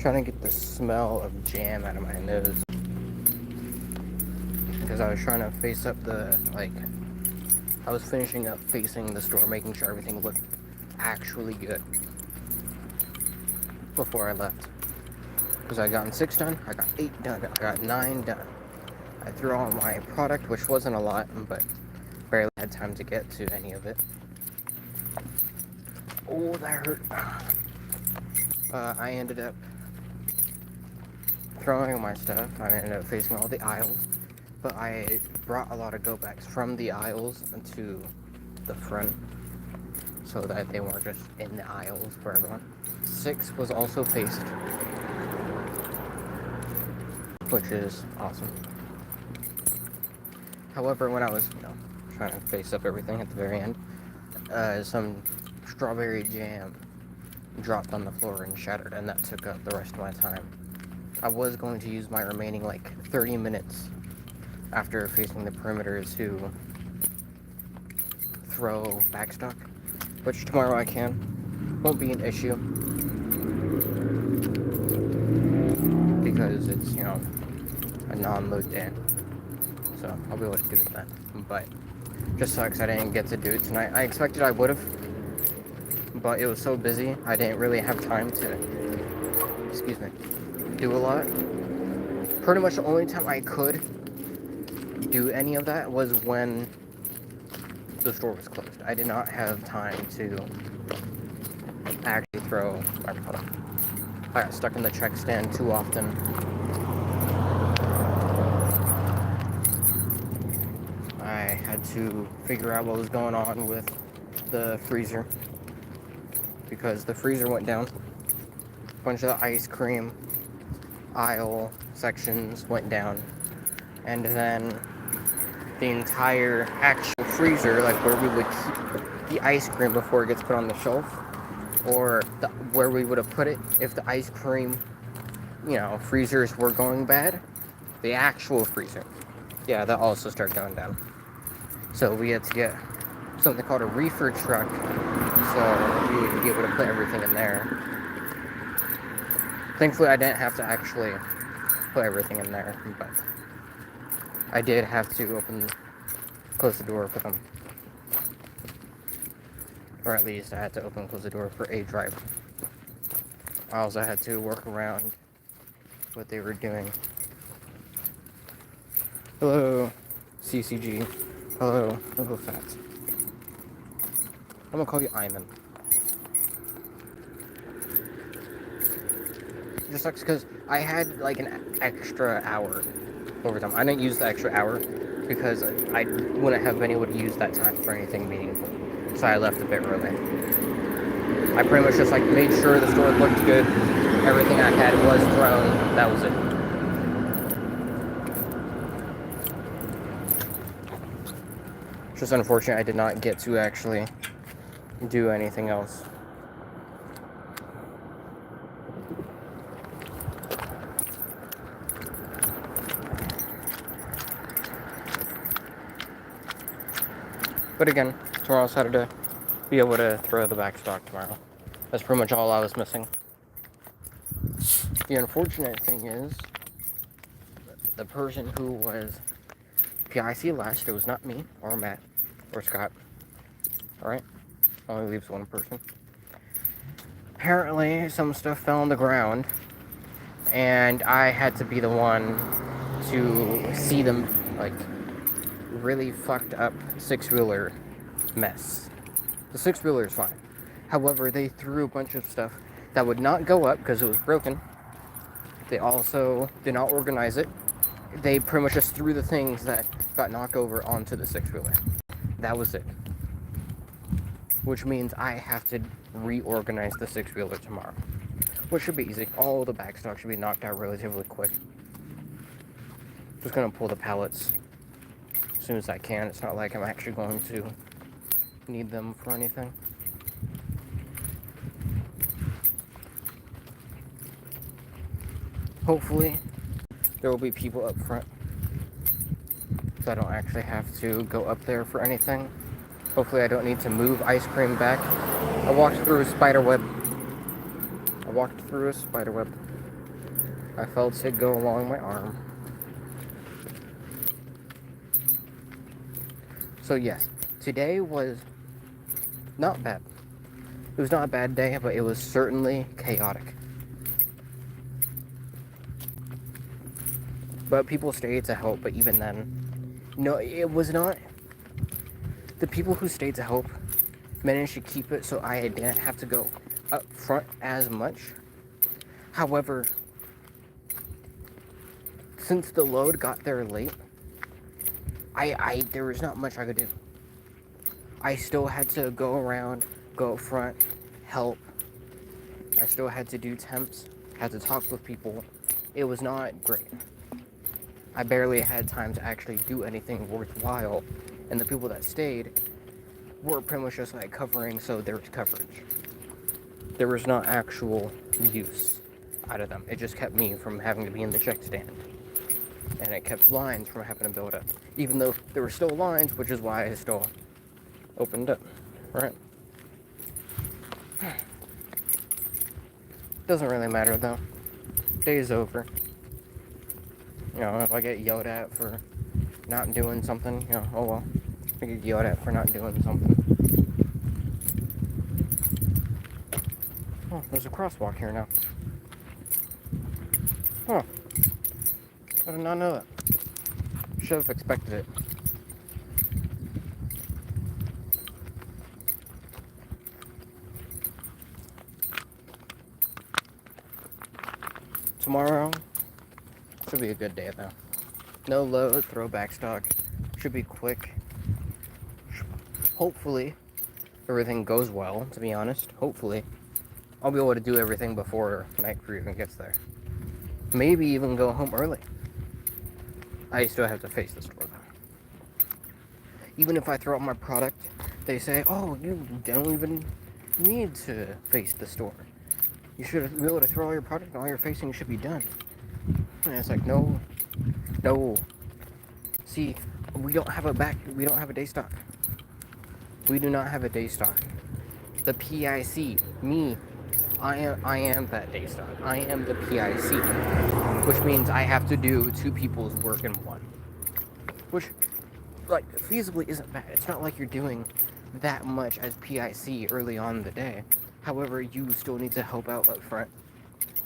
Trying to get the smell of jam out of my nose. Because I was trying to face up I was finishing up facing the store, making sure everything looked actually good before I left. Because I gotten 6 done, I got 8 done, I got 9 done. I threw all my product, which wasn't a lot, but barely had time to get to any of it. Oh, that hurt. I ended up throwing my stuff. I ended up facing all the aisles, but I brought a lot of go backs from the aisles to the front so that they weren't just in the aisles for everyone. 6 was also faced, which is awesome. However, when I was, trying to face up everything at the very end, some strawberry jam dropped on the floor and shattered, and that took up the rest of my time. I was going to use my remaining 30 minutes after facing the perimeter to throw backstock, which tomorrow I can. Won't be an issue because it's, a non-load day. So I'll be able to do that. But just sucks I didn't get to do it tonight. I expected I would have, but it was so busy I didn't really have time to, do a lot. Pretty much the only time I could do any of that was when the store was closed. I did not have time to actually throw my product. I got stuck in the check stand too often. I had to figure out what was going on with the freezer because the freezer went down. A bunch of the ice cream aisle sections went down, and then the entire actual freezer, where we would keep the ice cream before it gets put on the shelf, or where we would have put it if the ice cream, freezers were going bad, the actual freezer, that also started going down. So we had to get something called a reefer truck, so we would be able to put everything in there. Thankfully, I didn't have to actually put everything in there, but I did have to close the door for them. Or at least I had to open and close the door for a driver. I also had to work around what they were doing. Hello, CCG. Hello, Little Fat. I'm gonna call you Iman. It just sucks because I had an extra hour overtime. I didn't use the extra hour because I wouldn't have been able to use that time for anything meaningful. So I left a bit early. I pretty much just made sure the store looked good. Everything I had was thrown. That was it. It's just unfortunate I did not get to actually do anything else. But again, tomorrow's Saturday. Be able to throw the backstock tomorrow. That's pretty much all I was missing. The unfortunate thing is, the person who was PIC last, it was not me, or Matt, or Scott. Alright? Only leaves one person. Apparently, some stuff fell on the ground, and I had to be the one to see them, really fucked up 6-wheeler mess. The 6-wheeler is fine. However, they threw a bunch of stuff that would not go up because it was broken. They also did not organize it. They pretty much just threw the things that got knocked over onto the 6-wheeler. That was it. Which means I have to reorganize the 6-wheeler tomorrow. Which should be easy. All the backstock should be knocked out relatively quick. Just gonna pull the pallets as soon as I can. It's not like I'm actually going to need them for anything. Hopefully, there will be people up front, so I don't actually have to go up there for anything. Hopefully I don't need to move ice cream back. I walked through a spider web. I felt it go along my arm. So yes, today was not bad. It was not a bad day, but it was certainly chaotic. But people stayed to help, but even then, no, it was not. The people who stayed to help managed to keep it so I didn't have to go up front as much. However, since the load got there late, there was not much I could do. I still had to go around, go up front, help. I still had to do temps, had to talk with people. It was not great. I barely had time to actually do anything worthwhile, and the people that stayed were pretty much just like covering, so there was coverage. There was not actual use out of them. It just kept me from having to be in the check stand, and it kept lines from having to build up, even though there were still lines, which is why I still opened up, right? Doesn't really matter though. Day's over. You know, if I get yelled at for not doing something, you know, oh well. I get yelled at for not doing something. Oh, there's a crosswalk here now. Huh. I did not know that. Should have expected it. Tomorrow should be a good day though. No load, throwback stock. Should be quick. Hopefully, everything goes well, to be honest. Hopefully. I'll be able to do everything before night crew even gets there. Maybe even go home early. I still have to face the store though. Even if I throw out my product, they say, oh, you don't even need to face the store. You should be able to throw all your product and all your facing should be done. And it's like, no. See, we don't have a day stock. We do not have a day stock. The PIC, me, I am that day stock. I am the PIC, which means I have to do two people's work in one. Which, like, feasibly isn't bad. It's not like you're doing that much as PIC early on in the day. However, you still need to help out up front.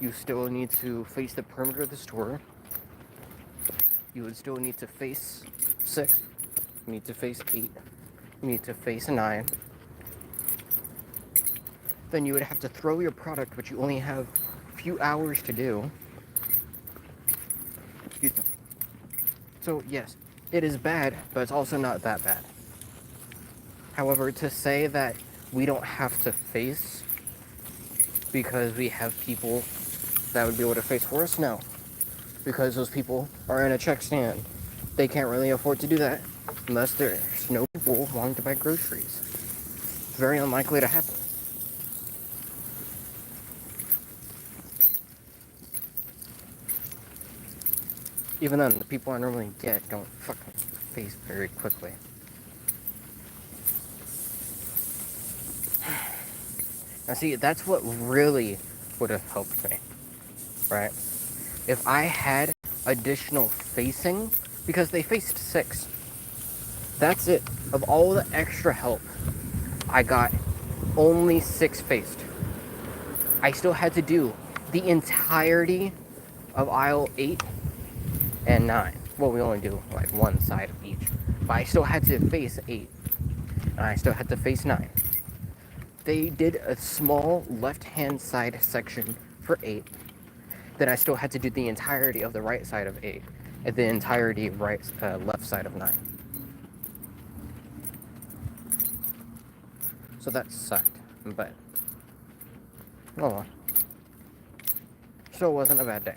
You still need to face the perimeter of the store. You would still need to face 6. You need to face 8. You need to face 9. Then you would have to throw your product, which you only have a few hours to do. Excuse me. So, yes, it is bad, but it's also not that bad. However, to say that we don't have to face because we have people that would be able to face for us, no. Because those people are in a check stand. They can't really afford to do that unless there's no people wanting to buy groceries. It's very unlikely to happen. Even then, the people I normally get don't fucking face very quickly. Now see, that's what really would have helped me, right? If I had additional facing, because they faced 6. That's it. Of all the extra help, I got only 6 faced. I still had to do the entirety of aisle 8 and 9. Well, we only do like one side of each. But I still had to face 8. And I still had to face 9. They did a small left-hand side section for 8. Then I still had to do the entirety of the right side of 8. And the entirety of left side of 9. So that sucked. But, oh well. Still wasn't a bad day.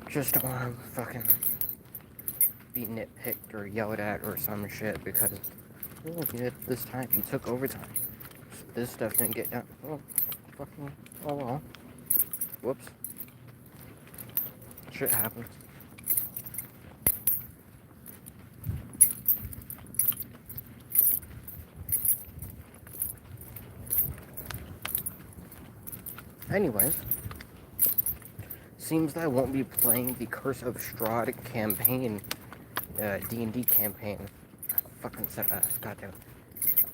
Just don't want to fucking be nitpicked or yelled at or some shit because, oh, you did this time, you took overtime. This stuff didn't get done. Oh, fucking, oh well. Whoops. Shit happens. Anyways, seems that I won't be playing the Curse of Strahd campaign, D&D campaign. Fucking said, goddamn.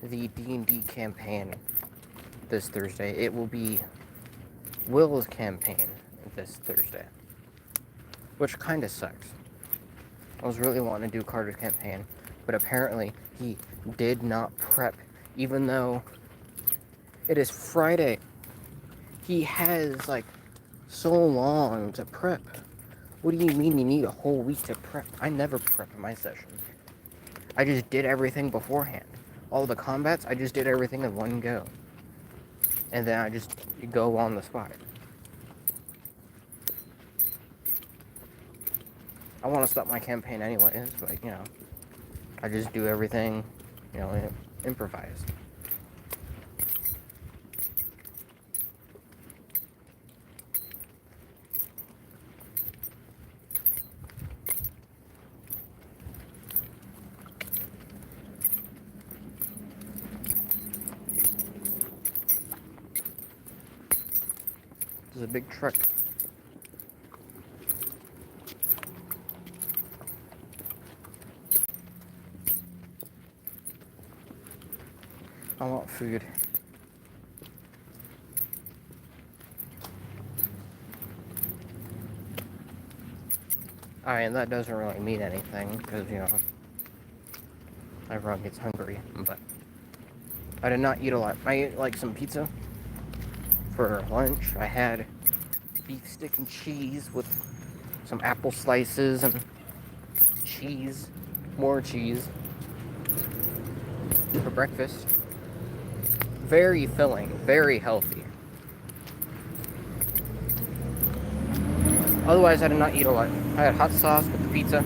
The D&D campaign this Thursday. It will be Will's campaign this Thursday, which kind of sucks. I was really wanting to do Carter's campaign, but apparently he did not prep, even though it is Friday. He has, like, so long to prep. What do you mean you need a whole week to prep? I never prep in my sessions. I just did everything beforehand. All the combats, I just did everything in one go. And then I just go on the spot. I want to stop my campaign anyways, but, you know, I just do everything, you know, improvised. There's a big truck. I want food. And that doesn't really mean anything, because, you know, everyone gets hungry, but I did not eat a lot. I ate, like, some pizza for lunch. I had beef stick and cheese with some apple slices and cheese, more cheese, for breakfast. Very filling, very healthy. Otherwise, I did not eat a lot. I had hot sauce with the pizza.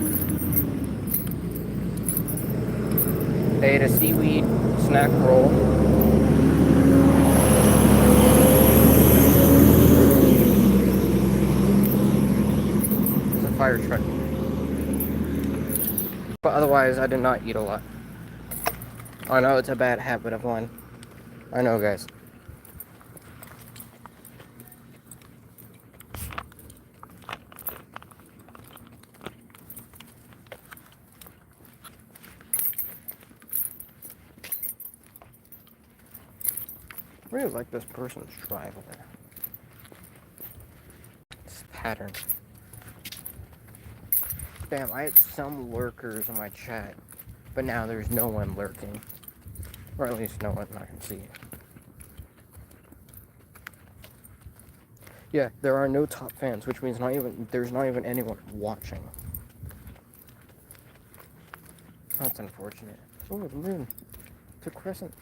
I ate a seaweed snack roll. There's a fire truck. But otherwise, I did not eat a lot. I know it's a bad habit of mine. I know, guys. I really like this person's drive over there. This pattern. Damn, I had some lurkers in my chat, but now there's no one lurking. Or at least no one I can see. Yeah, there are no top fans, which means there's not even anyone watching. That's unfortunate. Oh, the moon. It's a crescent.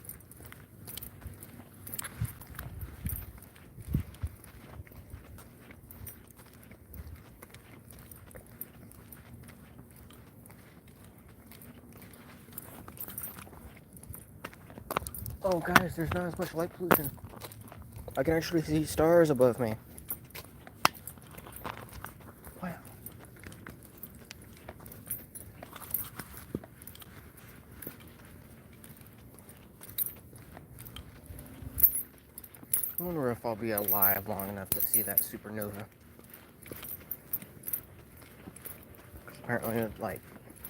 Oh, guys, there's not as much light pollution. I can actually see stars above me. Wow. I wonder if I'll be alive long enough to see that supernova. Apparently, like,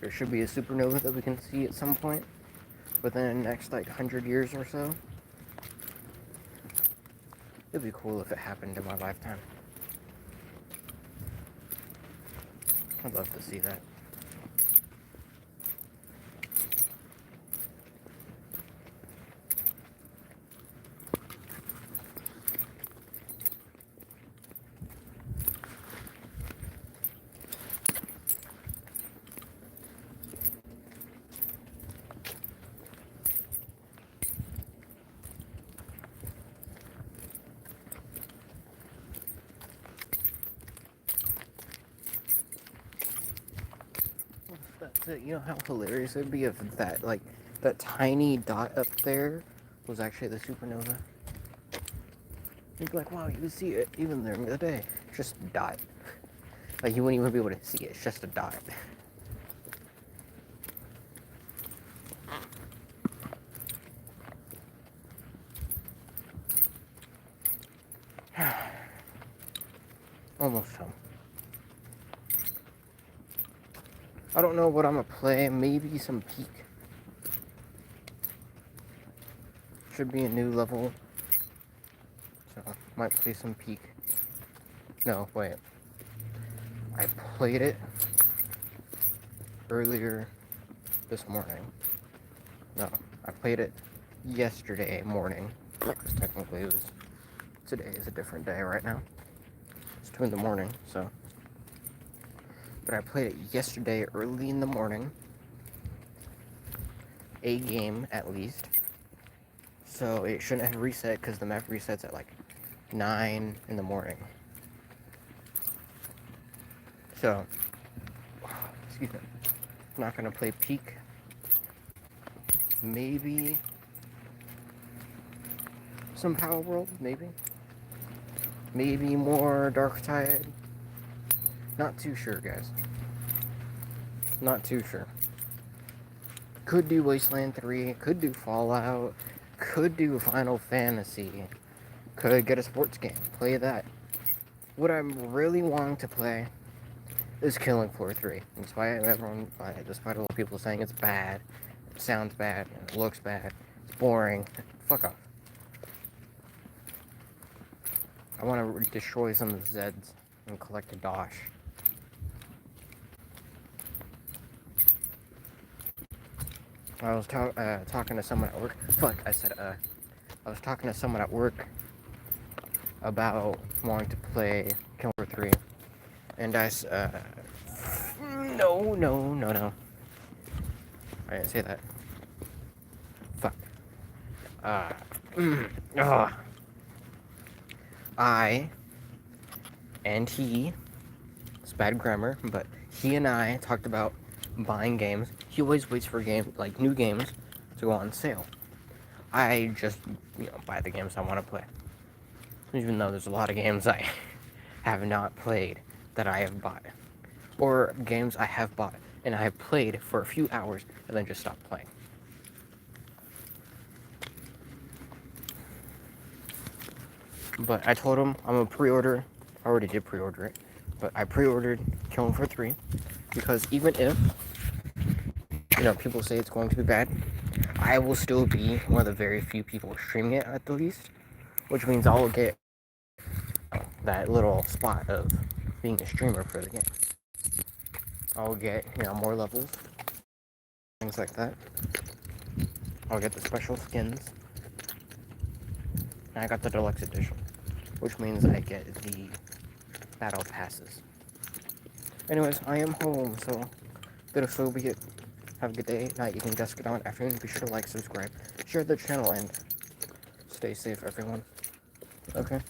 there should be a supernova that we can see at some point within the next, like, 100 years or so. It'd be cool if it happened in my lifetime. I'd love to see that. That's it. You know how hilarious it'd be if that, like, that tiny dot up there was actually the supernova? You'd be like, wow, you can see it even during the day. It's just a dot. Like, you wouldn't even be able to see it. It's just a dot. Almost home. I don't know what I'm gonna play. Maybe some Peak. Should be a new level. So, might play some Peak. No, wait. I played it earlier this morning. No, I played it yesterday morning. Because technically it was... Today is a different day right now. It's 2 in the morning, so... But I played it yesterday early in the morning. A game, at least. So it shouldn't have reset, because the map resets at like 9 in the morning. So... Excuse me. I'm not gonna play Peak. Maybe... some Power World, maybe? Maybe more Darktide? Not too sure, guys. Not too sure. Could do Wasteland 3, could do Fallout, could do Final Fantasy, could get a sports game, play that. What I'm really wanting to play is Killing Floor 3. Despite a lot of people saying it's bad, it sounds bad, it looks bad, it's boring, fuck off. I want to destroy some of the Zeds and collect a Dosh. I was talking to someone at work. I was talking to someone at work about wanting to play Killing Floor 3, and no. I didn't say that. Fuck. I and he, it's bad grammar, but he and I talked about buying games. He always waits for new games to go on sale. I just, buy the games I want to play. Even though there's a lot of games I have not played that I have bought. Or games I have bought and I have played for a few hours and then just stopped playing. But I told him I'm gonna pre-order. I already did pre-order it. But I pre-ordered Killing Floor 3 because even if, people say it's going to be bad, I will still be one of the very few people streaming it at the least. Which means I will get that little spot of being a streamer for the game. I'll get, more levels, things like that. I'll get the special skins. And I got the deluxe edition, which means I get the battle passes. Anyways, I am home, so that'll be it. Have a good day, night, evening, dusk, dawn, afternoon. Be sure to like, subscribe, share the channel, and stay safe, everyone. Okay?